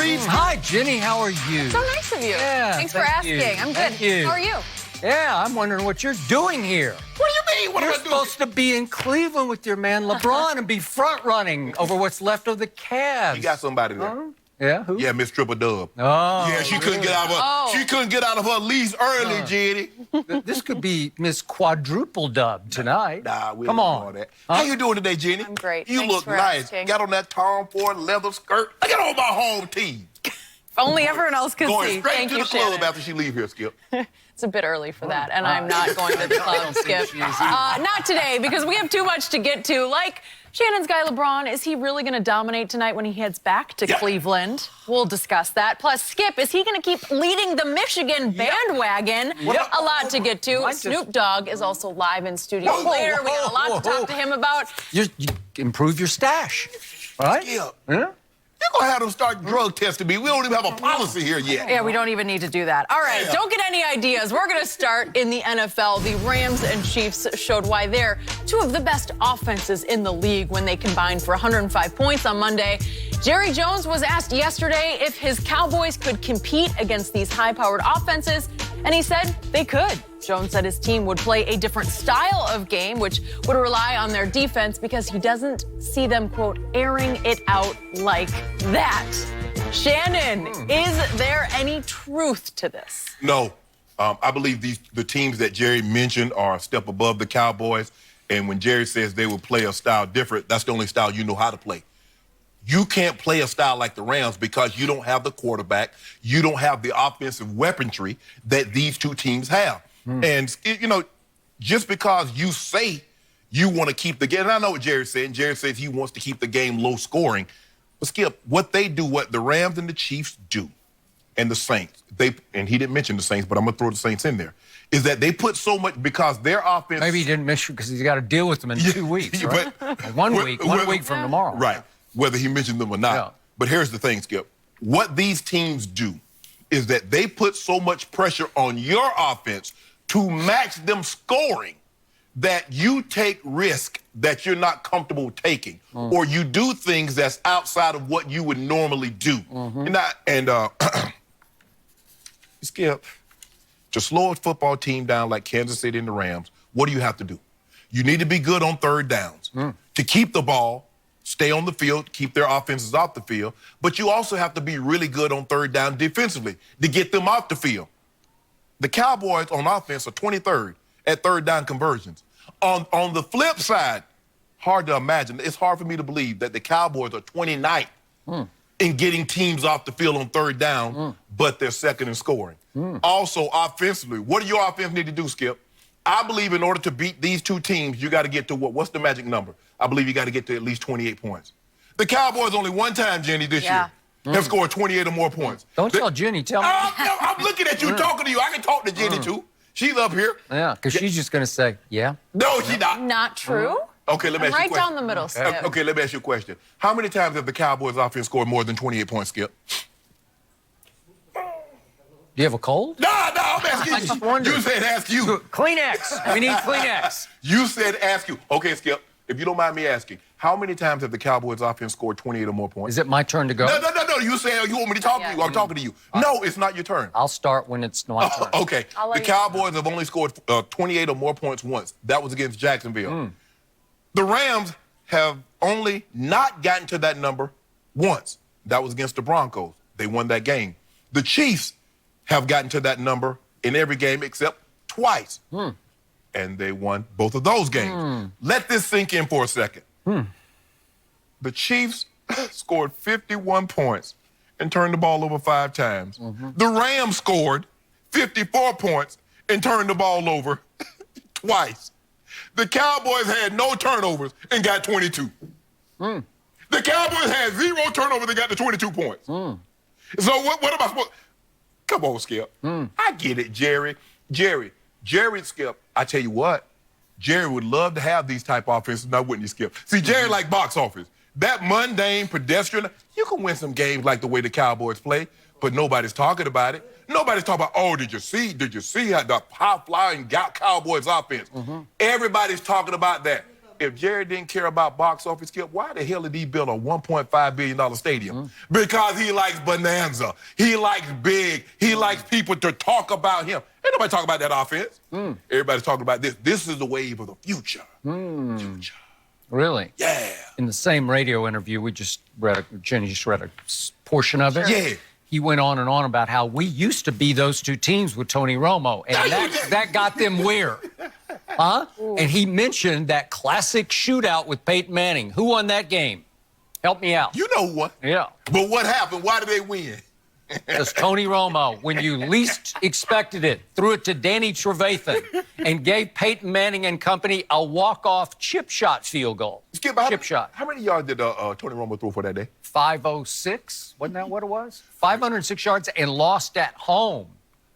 please? Hi, Jenny. How are you? So nice of you. Yeah, Thanks for asking. I'm good. Thank you. How are you? Yeah, I'm wondering what you're doing here. What do you mean? What You're am I doing? supposed to be in Cleveland with your man LeBron and be front-running over what's left of the Cavs. You got somebody there. Yeah, who? Yeah, Miss Triple Dub. Oh. Yeah, she couldn't get out of her. She couldn't get out of her lease early, Jenny. This could be Miss Quadruple Dub tonight. Nah, we Come don't on. know that. How you doing today, Jenny? I'm great. You Thanks look for nice. asking. Got on that Tom Ford leather skirt. Look at all my home team. If only everyone else could Going see. straight Thank to you, the club Shannon. after she leave here, Skip. It's a bit early for that, and I'm not going to the club, Skip. Not today, because we have too much to get to. Like Shannon's guy LeBron, is he really going to dominate tonight when he heads back to Cleveland? We'll discuss that. Plus, Skip, is he going to keep leading the Michigan bandwagon? A lot to get to. Snoop Dogg is also live in studio later. We got a lot to talk to him about. You improve your stash, right? Skip. Yeah. You're going to have them start drug testing me. We don't even have a policy here yet. Yeah, we don't even need to do that. All right, don't get any ideas. We're going to start in the NFL. The Rams and Chiefs showed why they're two of the best offenses in the league when they combined for 105 points on Monday. Jerry Jones was asked yesterday if his Cowboys could compete against these high-powered offenses, and he said they could. Jones said his team would play a different style of game, which would rely on their defense because he doesn't see them, quote, airing it out like that. Shannon, is there any truth to this? No. I believe the teams that Jerry mentioned are a step above the Cowboys. And when Jerry says they will play a style different, that's the only style you know how to play. You can't play a style like the Rams because you don't have the quarterback. You don't have the offensive weaponry that these two teams have. And, you know, just because you say you want to keep the game, and I know what Jerry said, and Jerry says he wants to keep the game low scoring. But, Skip, what they do, what the Rams and the Chiefs do, and the Saints, and he didn't mention the Saints, but I'm going to throw the Saints in there, is that they put so much, because their offense... Maybe he didn't miss you because he's got to deal with them in 2 weeks, right? But, one week from tomorrow. Right, whether he mentioned them or not. Yeah. But here's the thing, Skip. What these teams do is that they put so much pressure on your offense to match them scoring that you take risk that you're not comfortable taking, or you do things that's outside of what you would normally do. Skip, to slow a football team down like Kansas City and the Rams, what do you have to do? You need to be good on third downs. To keep the ball, stay on the field, keep their offenses off the field, but you also have to be really good on third down defensively to get them off the field. The Cowboys on offense are 23rd at third down conversions. On the flip side, hard to imagine. It's hard for me to believe that the Cowboys are 29th in getting teams off the field on third down, but they're second in scoring. Also, offensively, what do your offense need to do, Skip? I believe in order to beat these two teams, you got to get to what's the magic number? I believe you got to get to at least 28 points. The Cowboys only one time, Jenny, this year have scored 28 or more points. Don't tell Jenny, tell me. I'm looking at you, talking to you. I can talk to Jenny, too. She's up here. Yeah, because she's just going to say, yeah. No, she's not. Not true. Okay, let me ask you a Right question. down the middle, Skip. Okay, let me ask you a question. How many times have the Cowboys offense scored more than 28 points, Skip? Do you have a cold? No, I'm asking you. I just wondered. You said ask you. Kleenex. We need Kleenex. You said ask you. Okay, Skip, if you don't mind me asking, how many times have the Cowboys offense scored 28 or more points? Is it my turn to go? No. You said you want me to talk to you. I'm talking to you. No, it's not your turn. I'll start when it's my turn. Okay. The Cowboys have only scored 28 or more points once. That was against Jacksonville. The Rams have only not gotten to that number once. That was against the Broncos. They won that game. The Chiefs have gotten to that number in every game except twice. And they won both of those games. Let this sink in for a second. The Chiefs scored 51 points and turned the ball over 5 times. The Rams scored 54 points and turned the ball over twice. The Cowboys had no turnovers and got 22. The Cowboys had 0 turnovers and got to 22 points. So what am I supposed... Come on, Skip. I get it, Jerry. Jerry, Skip, I tell you what, Jerry would love to have these type of offenses, now wouldn't you, Skip? See, Jerry like box office. That mundane, pedestrian, you can win some games like the way the Cowboys play, but nobody's talking about it. Nobody's talking about, oh, did you see how the high-flying Cowboys offense? Everybody's talking about that. if Jerry didn't care about box office, Skip, why the hell did he build a $1.5 billion stadium? Because he likes bonanza. He likes big. He likes people to talk about him. Ain't nobody talking about that offense. Everybody's talking about this. This is the wave of the future. Future. Really? Yeah. In the same radio interview, Jenny just read a portion of it. Yeah. He went on and on about how we used to be those two teams with Tony Romo, and that got them where? Huh? And he mentioned that classic shootout with Peyton Manning. Who won that game? Help me out. You know what? Yeah. But what happened? Why did they win? Because Tony Romo, when you least expected it, threw it to Danny Trevathan and gave Peyton Manning and company a walk-off chip shot field goal. Skip, chip shot. How many yards did Tony Romo throw for that day? 506, wasn't that what it was? 506 yards and lost at home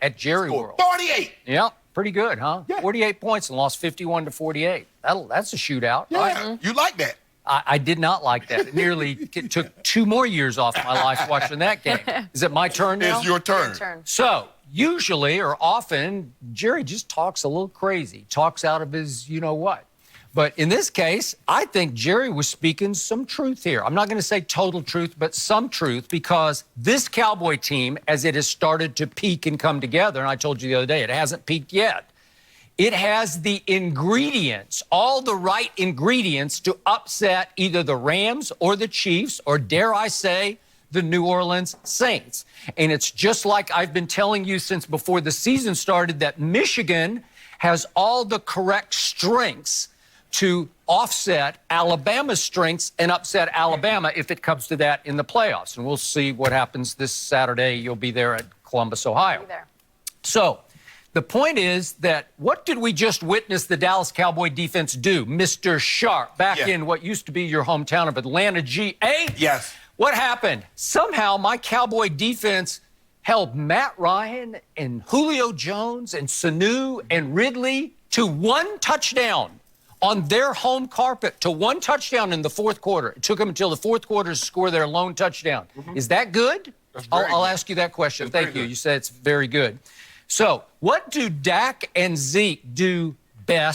at Jerry World. 48. Yep, pretty good, huh? Yeah. 48 points and lost 51-48. That's a shootout. Yeah, you like that. I did not like that. It nearly took 2 more years off my life watching that game. Is it my turn now? It's your turn. So, usually or often, Jerry just talks a little crazy, talks out of his you-know-what. But in this case, I think Jerry was speaking some truth here. I'm not going to say total truth, but some truth, because this Cowboy team, as it has started to peak and come together, and I told you the other day, it hasn't peaked yet. It has the ingredients, all the right ingredients to upset either the Rams or the Chiefs, or dare I say, the New Orleans Saints. And it's just like I've been telling you since before the season started, that Michigan has all the correct strengths to offset Alabama's strengths and upset Alabama if it comes to that in the playoffs. And we'll see what happens this Saturday. You'll be there at Columbus, Ohio. So the point is that what did we just witness the Dallas Cowboy defense do? Mr. Sharp, back in what used to be your hometown of Atlanta, GA? Yes. What happened? Somehow my Cowboy defense held Matt Ryan and Julio Jones and Sanu and Ridley to 1 touchdown on their home carpet, to 1 touchdown in the fourth quarter. It took them until the fourth quarter to score their lone touchdown. Is that good? I'll ask you that question. Thank you. You said it's very good. So what do Dak and Zeke do best?